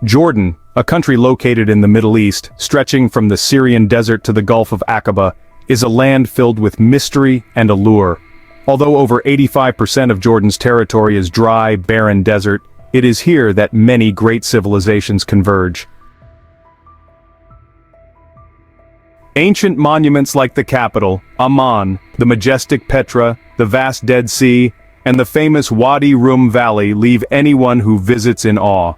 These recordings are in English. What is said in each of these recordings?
Jordan, a country located in the Middle East, stretching from the Syrian desert to the Gulf of Aqaba, is a land filled with mystery and allure. Although over 85% of Jordan's territory is dry, barren desert, it is here that many great civilizations converge. Ancient monuments like the capital, Amman, the majestic Petra, the vast Dead Sea, and the famous Wadi Rum Valley leave anyone who visits in awe.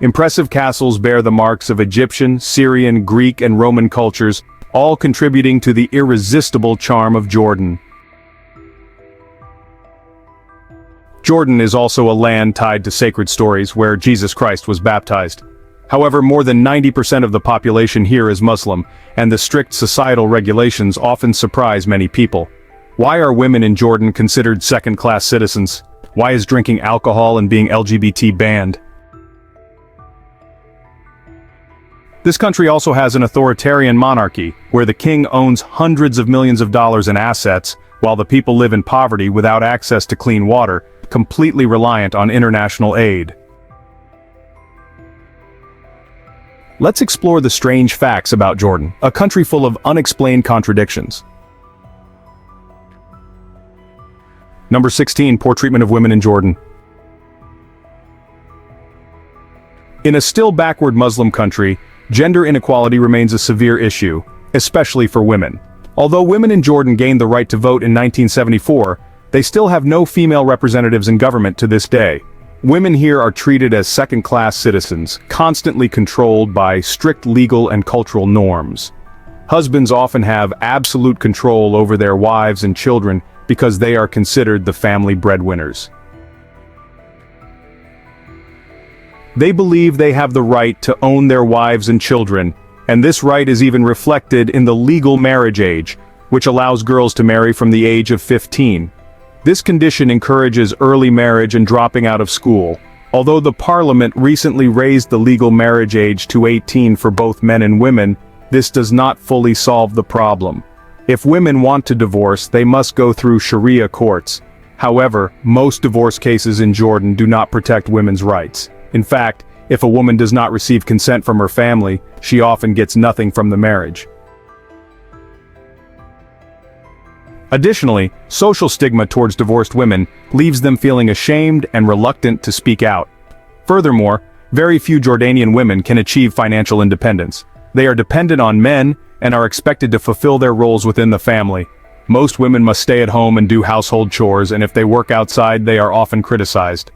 Impressive castles bear the marks of Egyptian, Syrian, Greek, and Roman cultures, all contributing to the irresistible charm of Jordan. Jordan is also a land tied to sacred stories where Jesus Christ was baptized. However, more than 90% of the population here is Muslim, and the strict societal regulations often surprise many people. Why are women in Jordan considered second-class citizens? Why is drinking alcohol and being LGBT banned? This country also has an authoritarian monarchy, where the king owns hundreds of millions of dollars in assets, while the people live in poverty without access to clean water, completely reliant on international aid. Let's explore the strange facts about Jordan, a country full of unexplained contradictions. Number 16. Poor treatment of women in Jordan. In a still backward Muslim country, gender inequality remains a severe issue, especially for women. Although women in Jordan gained the right to vote in 1974, they still have no female representatives in government to this day. Women here are treated as second-class citizens, constantly controlled by strict legal and cultural norms. Husbands often have absolute control over their wives and children because they are considered the family breadwinners. They believe they have the right to own their wives and children, and this right is even reflected in the legal marriage age, which allows girls to marry from the age of 15. This condition encourages early marriage and dropping out of school. Although the parliament recently raised the legal marriage age to 18 for both men and women, this does not fully solve the problem. If women want to divorce, they must go through Sharia courts. However, most divorce cases in Jordan do not protect women's rights. In fact, if a woman does not receive consent from her family, she often gets nothing from the marriage. Additionally, social stigma towards divorced women leaves them feeling ashamed and reluctant to speak out. Furthermore, very few Jordanian women can achieve financial independence. They are dependent on men and are expected to fulfill their roles within the family. Most women must stay at home and do household chores, and if they work outside, they are often criticized.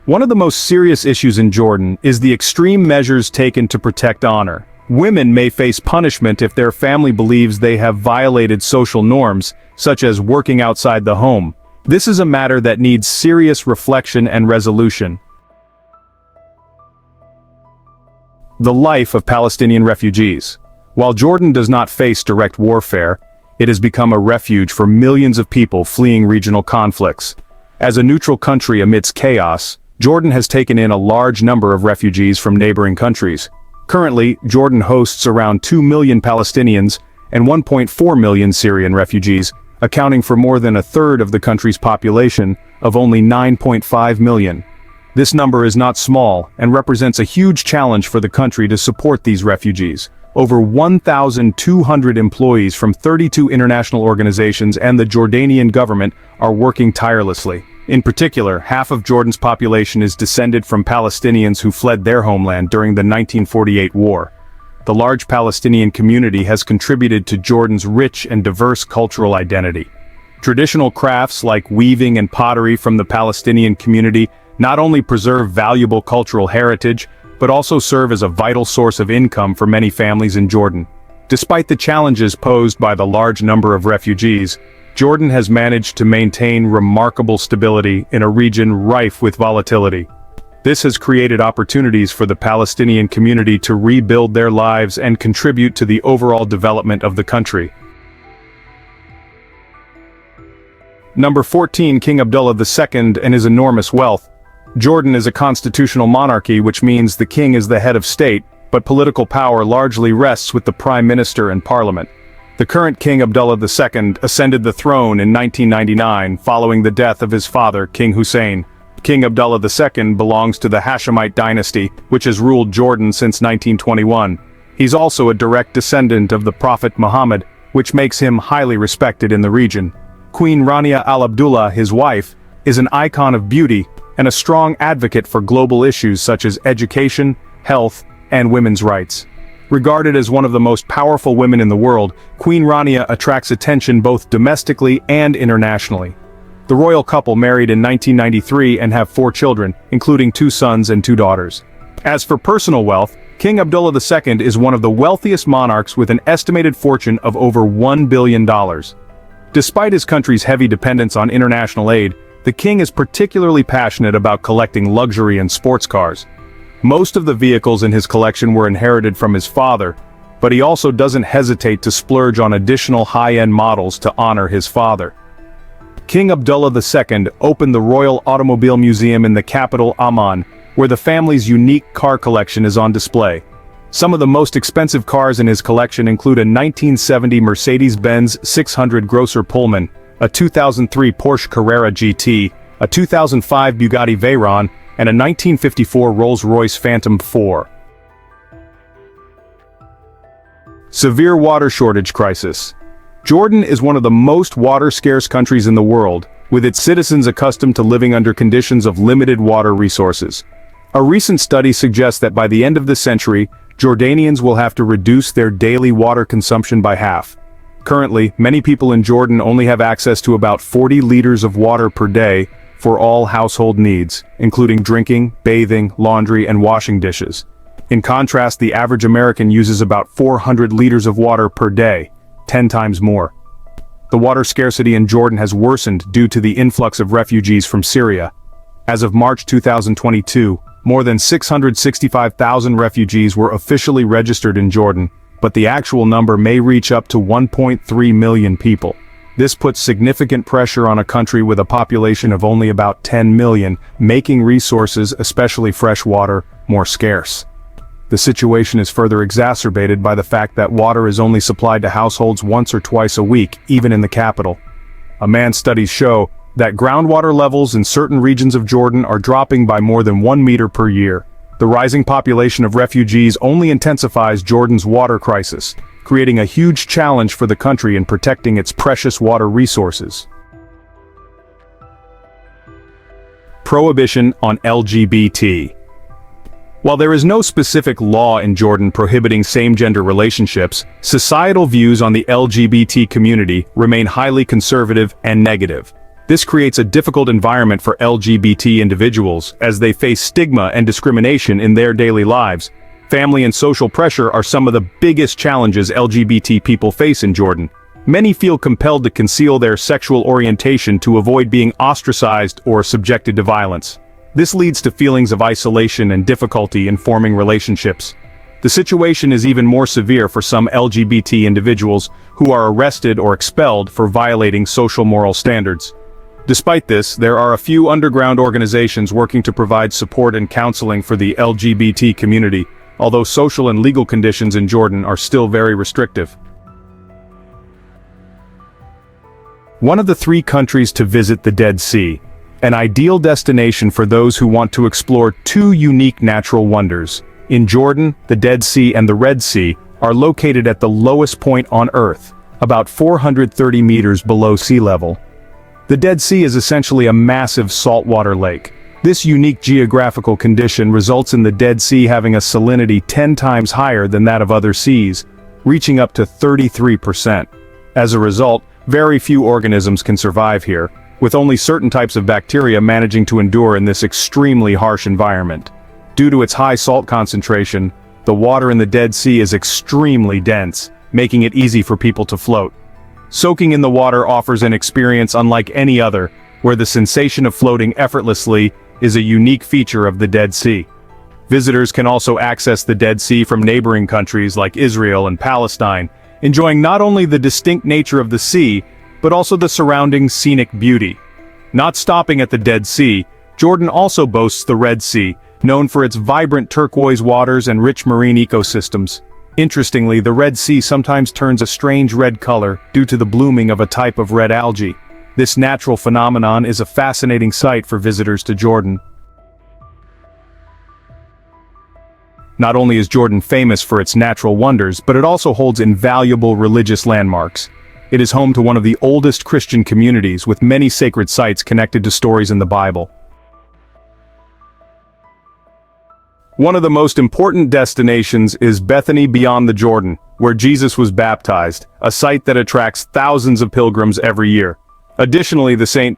One of the most serious issues in Jordan is the extreme measures taken to protect honor. Women may face punishment if their family believes they have violated social norms, such as working outside the home. This is a matter that needs serious reflection and resolution. The life of Palestinian refugees. While Jordan does not face direct warfare, it has become a refuge for millions of people fleeing regional conflicts. As a neutral country amidst chaos, Jordan has taken in a large number of refugees from neighboring countries. Currently, Jordan hosts around 2 million Palestinians and 1.4 million Syrian refugees, accounting for more than a third of the country's population of only 9.5 million. This number is not small and represents a huge challenge for the country to support these refugees. Over 1,200 employees from 32 international organizations and the Jordanian government are working tirelessly. In particular, half of Jordan's population is descended from Palestinians who fled their homeland during the 1948 war. The large Palestinian community has contributed to Jordan's rich and diverse cultural identity. Traditional crafts like weaving and pottery from the Palestinian community not only preserve valuable cultural heritage, but also serve as a vital source of income for many families in Jordan. Despite the challenges posed by the large number of refugees, Jordan has managed to maintain remarkable stability in a region rife with volatility. This has created opportunities for the Palestinian community to rebuild their lives and contribute to the overall development of the country. Number 14. King Abdullah II and his enormous wealth. Jordan is a constitutional monarchy, which means the king is the head of state, but political power largely rests with the prime minister and parliament. The current King Abdullah II ascended the throne in 1999 following the death of his father, King Hussein. King Abdullah II belongs to the Hashemite dynasty, which has ruled Jordan since 1921. He's also a direct descendant of the Prophet Muhammad, which makes him highly respected in the region. Queen Rania Al Abdullah, his wife, is an icon of beauty and a strong advocate for global issues such as education, health, and women's rights. Regarded as one of the most powerful women in the world, Queen Rania attracts attention both domestically and internationally. The royal couple married in 1993 and have 4 children, including 2 sons and 2 daughters. As for personal wealth, King Abdullah II is one of the wealthiest monarchs with an estimated fortune of over $1 billion. Despite his country's heavy dependence on international aid, the king is particularly passionate about collecting luxury and sports cars. Most of the vehicles in his collection were inherited from his father, but he also doesn't hesitate to splurge on additional high-end models to honor his father. King Abdullah II opened the Royal Automobile Museum in the capital Amman, where the family's unique car collection is on display. Some of the most expensive cars in his collection include a 1970 Mercedes-Benz 600 Grosser Pullman, a 2003 Porsche Carrera GT, a 2005 Bugatti Veyron, and a 1954 Rolls-Royce Phantom 4. Severe water shortage crisis. Jordan is one of the most water-scarce countries in the world, with its citizens accustomed to living under conditions of limited water resources. A recent study suggests that by the end of the century, Jordanians will have to reduce their daily water consumption by half. Currently, many people in Jordan only have access to about 40 liters of water per day for all household needs, including drinking, bathing, laundry, and washing dishes. In contrast, the average American uses about 400 liters of water per day, 10 times more. The water scarcity in Jordan has worsened due to the influx of refugees from Syria. As of March 2022, more than 665,000 refugees were officially registered in Jordan, but the actual number may reach up to 1.3 million people. This puts significant pressure on a country with a population of only about 10 million, making resources, especially fresh water, more scarce. The situation is further exacerbated by the fact that water is only supplied to households once or twice a week, even in the capital. Amman studies show that groundwater levels in certain regions of Jordan are dropping by more than 1 meter per year. The rising population of refugees only intensifies Jordan's water crisis, creating a huge challenge for the country in protecting its precious water resources. Prohibition on LGBT. While there is no specific law in Jordan prohibiting same-gender relationships, societal views on the LGBT community remain highly conservative and negative. This creates a difficult environment for LGBT individuals as they face stigma and discrimination in their daily lives. Family and social pressure are some of the biggest challenges LGBT people face in Jordan. Many feel compelled to conceal their sexual orientation to avoid being ostracized or subjected to violence. This leads to feelings of isolation and difficulty in forming relationships. The situation is even more severe for some LGBT individuals who are arrested or expelled for violating social moral standards. Despite this, there are a few underground organizations working to provide support and counseling for the LGBT community, although social and legal conditions in Jordan are still very restrictive. One of the 3 countries to visit the Dead Sea, an ideal destination for those who want to explore 2 unique natural wonders. In Jordan, the Dead Sea and the Red Sea are located at the lowest point on Earth, about 430 meters below sea level. The Dead Sea is essentially a massive saltwater lake. This unique geographical condition results in the Dead Sea having a salinity 10 times higher than that of other seas, reaching up to 33%. As a result, very few organisms can survive here, with only certain types of bacteria managing to endure in this extremely harsh environment. Due to its high salt concentration, the water in the Dead Sea is extremely dense, making it easy for people to float. Soaking in the water offers an experience unlike any other, where the sensation of floating effortlessly is a unique feature of the Dead Sea. Visitors can also access the Dead Sea from neighboring countries like Israel and Palestine, enjoying not only the distinct nature of the sea, but also the surrounding scenic beauty. Not stopping at the Dead Sea, Jordan also boasts the Red Sea, known for its vibrant turquoise waters and rich marine ecosystems. Interestingly, the Red Sea sometimes turns a strange red color due to the blooming of a type of red algae. This natural phenomenon is a fascinating sight for visitors to Jordan. Not only is Jordan famous for its natural wonders, but it also holds invaluable religious landmarks. It is home to one of the oldest Christian communities, with many sacred sites connected to stories in the Bible. One of the most important destinations is Bethany beyond the Jordan, where Jesus was baptized, a site that attracts thousands of pilgrims every year. Additionally, the St.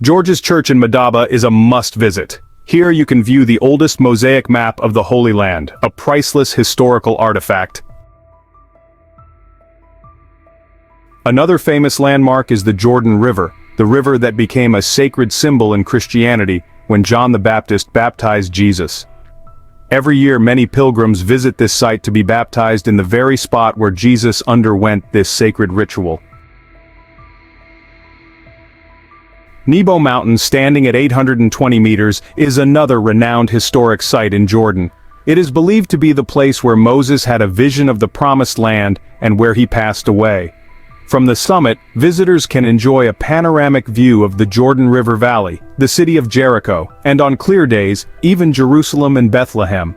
George's Church in Madaba is a must-visit. Here you can view the oldest mosaic map of the Holy Land, a priceless historical artifact. Another famous landmark is the Jordan River, the river that became a sacred symbol in Christianity when John the Baptist baptized Jesus. Every year many pilgrims visit this site to be baptized in the very spot where Jesus underwent this sacred ritual. Nebo Mountain, standing at 820 meters, is another renowned historic site in Jordan. It is believed to be the place where Moses had a vision of the Promised Land and where he passed away. From the summit, visitors can enjoy a panoramic view of the Jordan River Valley, the city of Jericho, and on clear days, even Jerusalem and Bethlehem.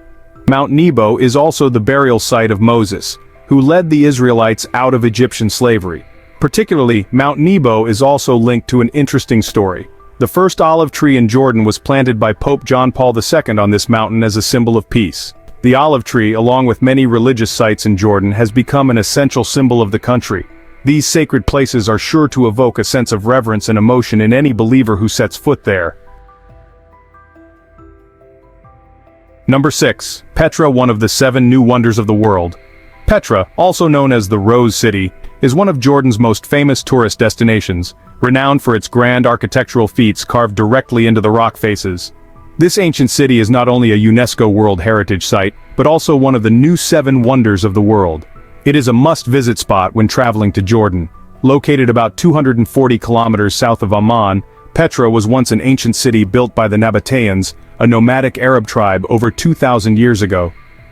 Mount Nebo is also the burial site of Moses, who led the Israelites out of Egyptian slavery. Particularly, Mount Nebo is also linked to an interesting story. The first olive tree in Jordan was planted by Pope John Paul II on this mountain as a symbol of peace. The olive tree, along with many religious sites in Jordan, has become an essential symbol of the country. These sacred places are sure to evoke a sense of reverence and emotion in any believer who sets foot there. Number 6. Petra, one of the 7 new wonders of the world. Petra, also known as the Rose City, is one of Jordan's most famous tourist destinations, renowned for its grand architectural feats carved directly into the rock faces. This ancient city is not only a UNESCO World Heritage Site, but also one of the new 7 wonders of the world. It is a must-visit spot when traveling to Jordan. Located about 240 kilometers south of Amman, Petra was once an ancient city built by the Nabateans, a nomadic Arab tribe over 2,000 years ago.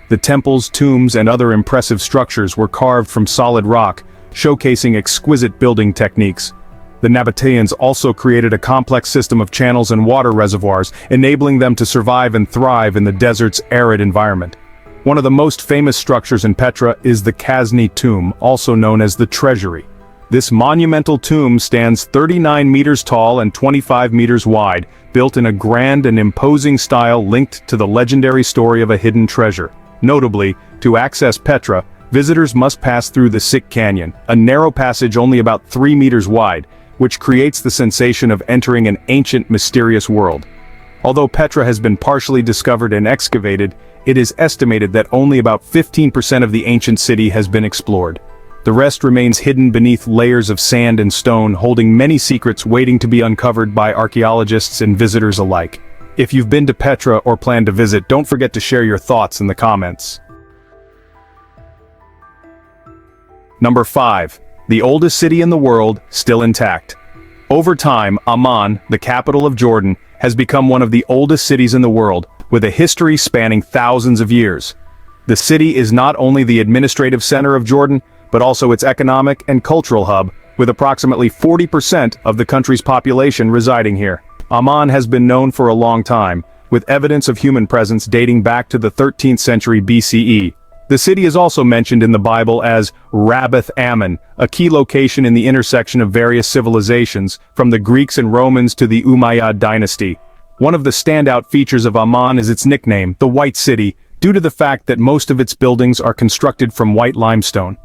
The temples, tombs, and other impressive structures were carved from solid rock, showcasing exquisite building techniques. The Nabateans also created a complex system of channels and water reservoirs, enabling them to survive and thrive in the desert's arid environment. One of the most famous structures in Petra is the Kazni tomb, also known as the Treasury. This monumental tomb stands 39 meters tall and 25 meters wide, built in a grand and imposing style linked to the legendary story of a hidden treasure. Notably, to access Petra, visitors must pass through the Sick Canyon, a narrow passage only about 3 meters wide, which creates the sensation of entering an ancient, mysterious world. Although Petra has been partially discovered and excavated, it is estimated that only about 15% of the ancient city has been explored. The rest remains hidden beneath layers of sand and stone, holding many secrets waiting to be uncovered by archaeologists and visitors alike. If you've been to Petra or plan to visit, don't forget to share your thoughts in the comments. Number 5. The oldest city in the world, still intact. Over time, Amman, the capital of Jordan, has become one of the oldest cities in the world, with a history spanning thousands of years. The city is not only the administrative center of Jordan, but also its economic and cultural hub, with approximately 40% of the country's population residing here. Amman has been known for a long time, with evidence of human presence dating back to the 13th century BCE. The city is also mentioned in the Bible as Rabbath Ammon, a key location in the intersection of various civilizations, from the Greeks and Romans to the Umayyad dynasty. One of the standout features of Amman is its nickname, the White City, due to the fact that most of its buildings are constructed from white limestone.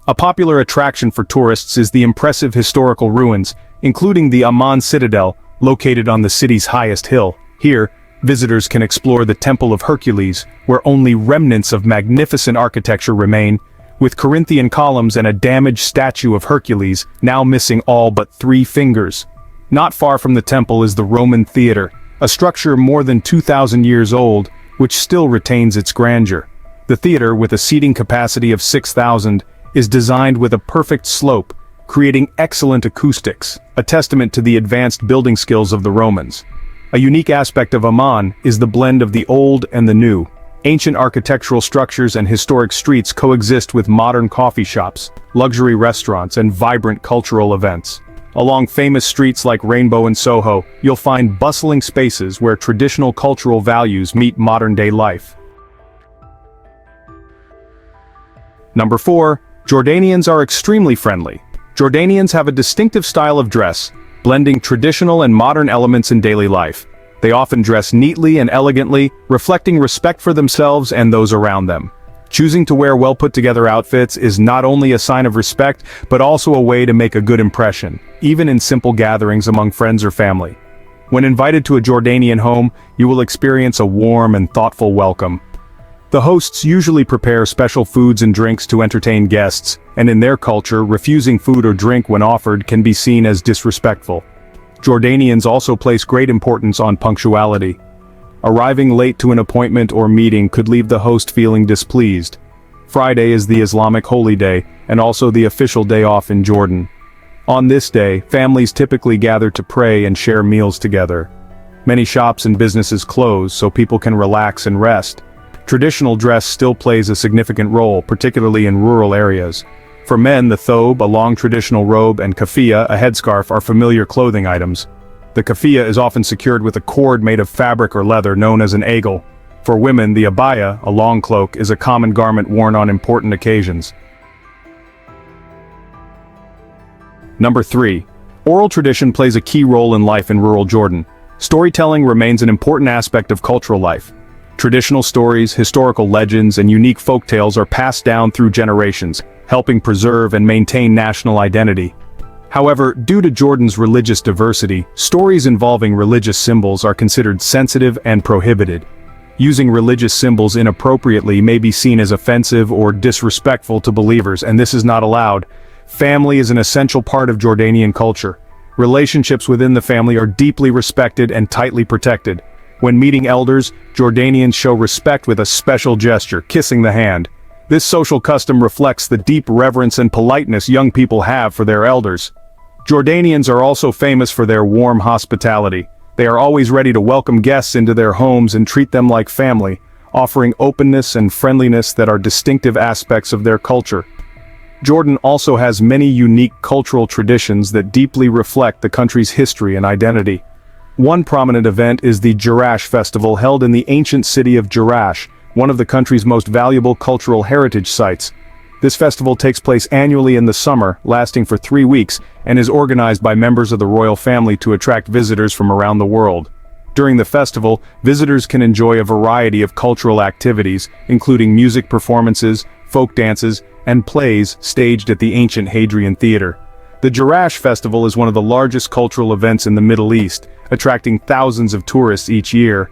A popular attraction for tourists is the impressive historical ruins, including the Amman Citadel, located on the city's highest hill. Here, visitors can explore the Temple of Hercules, where only remnants of magnificent architecture remain, with Corinthian columns and a damaged statue of Hercules, now missing all but 3 fingers. Not far from the temple is the Roman Theater, a structure more than 2,000 years old, which still retains its grandeur. The theater, with a seating capacity of 6,000, is designed with a perfect slope, creating excellent acoustics, a testament to the advanced building skills of the Romans. A unique aspect of Amman is the blend of the old and the new. Ancient architectural structures and historic streets coexist with modern coffee shops, luxury restaurants, and vibrant cultural events. Along famous streets like Rainbow and Soho, you'll find bustling spaces where traditional cultural values meet modern-day life. Number 4. Jordanians are extremely friendly. Jordanians have a distinctive style of dress, blending traditional and modern elements in daily life. They often dress neatly and elegantly, reflecting respect for themselves and those around them. Choosing to wear well-put-together outfits is not only a sign of respect, but also a way to make a good impression, even in simple gatherings among friends or family. When invited to a Jordanian home, you will experience a warm and thoughtful welcome. The hosts usually prepare special foods and drinks to entertain guests, and in their culture, refusing food or drink when offered can be seen as disrespectful. Jordanians also place great importance on punctuality. Arriving late to an appointment or meeting could leave the host feeling displeased. Friday is the Islamic holy day, and also the official day off in Jordan. On this day, families typically gather to pray and share meals together. Many shops and businesses close so people can relax and rest. Traditional dress still plays a significant role, particularly in rural areas. For men, the thobe, a long traditional robe, and kafia, a headscarf, are familiar clothing items. The kafia is often secured with a cord made of fabric or leather known as an egel. For women, the abaya, a long cloak, is a common garment worn on important occasions. Number 3. Oral tradition plays a key role in life in rural Jordan. Storytelling remains an important aspect of cultural life. Traditional stories, historical legends, and unique folktales are passed down through generations, helping preserve and maintain national identity. However, due to Jordan's religious diversity, stories involving religious symbols are considered sensitive and prohibited. Using religious symbols inappropriately may be seen as offensive or disrespectful to believers, and this is not allowed. Family is an essential part of Jordanian culture. Relationships within the family are deeply respected and tightly protected. When meeting elders, Jordanians show respect with a special gesture, kissing the hand. This social custom reflects the deep reverence and politeness young people have for their elders. Jordanians are also famous for their warm hospitality. They are always ready to welcome guests into their homes and treat them like family, offering openness and friendliness that are distinctive aspects of their culture. Jordan also has many unique cultural traditions that deeply reflect the country's history and identity. One prominent event is the Jerash Festival held in the ancient city of Jerash, one of the country's most valuable cultural heritage sites. This festival takes place annually in the summer, lasting for 3 weeks, and is organized by members of the royal family to attract visitors from around the world. During the festival, visitors can enjoy a variety of cultural activities, including music performances, folk dances, and plays staged at the ancient Hadrian Theater. The Jerash Festival is one of the largest cultural events in the Middle East, attracting thousands of tourists each year.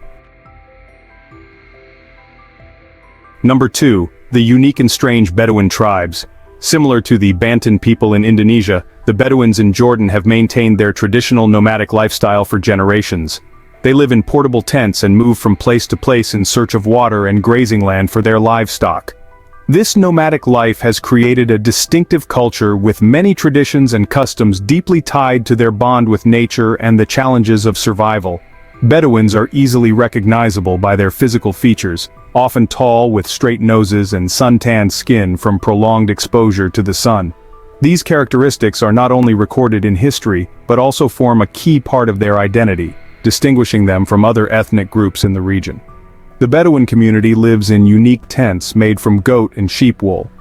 Number 2. The unique and strange Bedouin tribes. Similar to the Bantu people in Indonesia, the Bedouins in Jordan have maintained their traditional nomadic lifestyle for generations. They live in portable tents and move from place to place in search of water and grazing land for their livestock. This nomadic life has created a distinctive culture with many traditions and customs deeply tied to their bond with nature and the challenges of survival. Bedouins are easily recognizable by their physical features, often tall with straight noses and suntanned skin from prolonged exposure to the sun. These characteristics are not only recorded in history, but also form a key part of their identity, distinguishing them from other ethnic groups in the region. The Bedouin community lives in unique tents made from goat and sheep wool.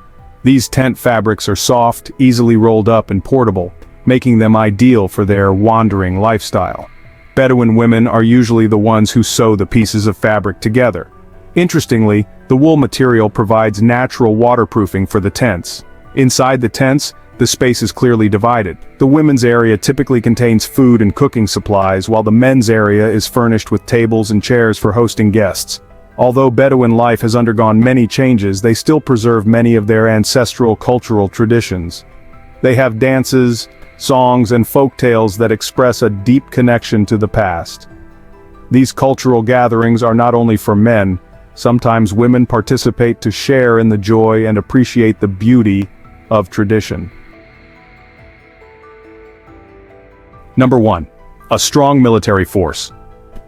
These tent fabrics are soft, easily rolled up and portable, making them ideal for their wandering lifestyle. Bedouin women are usually the ones who sew the pieces of fabric together. Interestingly, the wool material provides natural waterproofing for the tents. Inside the tents, the space is clearly divided. The women's area typically contains food and cooking supplies, while the men's area is furnished with tables and chairs for hosting guests. Although Bedouin life has undergone many changes, they still preserve many of their ancestral cultural traditions. They have dances, songs, and folktales that express a deep connection to the past. These cultural gatherings are not only for men. Sometimes women participate to share in the joy and appreciate the beauty of tradition. Number 1. A strong military force.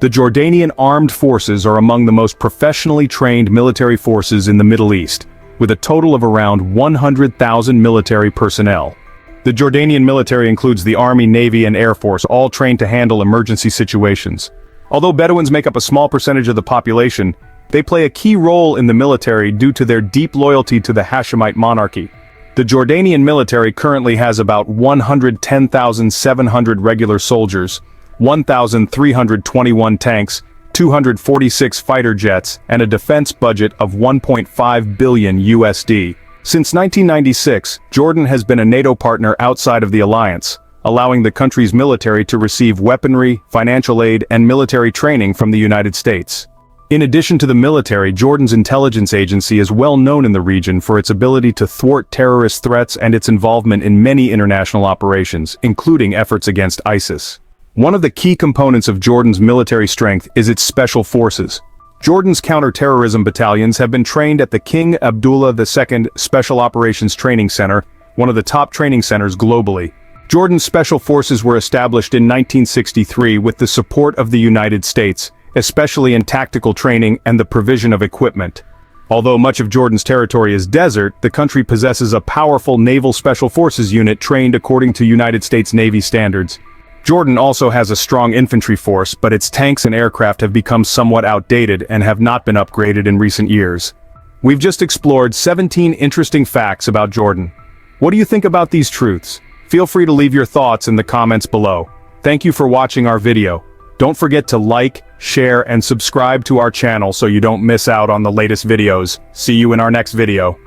The Jordanian armed forces are among the most professionally trained military forces in the Middle East, with a total of around 100,000 military personnel. The Jordanian military includes the Army, Navy, and Air Force, all trained to handle emergency situations. Although Bedouins make up a small percentage of the population, they play a key role in the military due to their deep loyalty to the Hashemite monarchy. The Jordanian military currently has about 110,700 regular soldiers, 1,321 tanks, 246 fighter jets, and a defense budget of $1.5 billion USD. Since 1996, Jordan has been a NATO partner outside of the alliance, allowing the country's military to receive weaponry, financial aid, and military training from the United States. In addition to the military, Jordan's intelligence agency is well known in the region for its ability to thwart terrorist threats and its involvement in many international operations, including efforts against ISIS. One of the key components of Jordan's military strength is its special forces. Jordan's counter-terrorism battalions have been trained at the King Abdullah II Special Operations Training Center, one of the top training centers globally. Jordan's special forces were established in 1963 with the support of the United States, especially in tactical training and the provision of equipment. Although much of Jordan's territory is desert, the country possesses a powerful naval special forces unit trained according to United States Navy standards. Jordan also has a strong infantry force, but its tanks and aircraft have become somewhat outdated and have not been upgraded in recent years. We've just explored 17 interesting facts about Jordan. What do you think about these truths? Feel free to leave your thoughts in the comments below. Thank you for watching our video. Don't forget to like, share, and subscribe to our channel so you don't miss out on the latest videos. See you in our next video.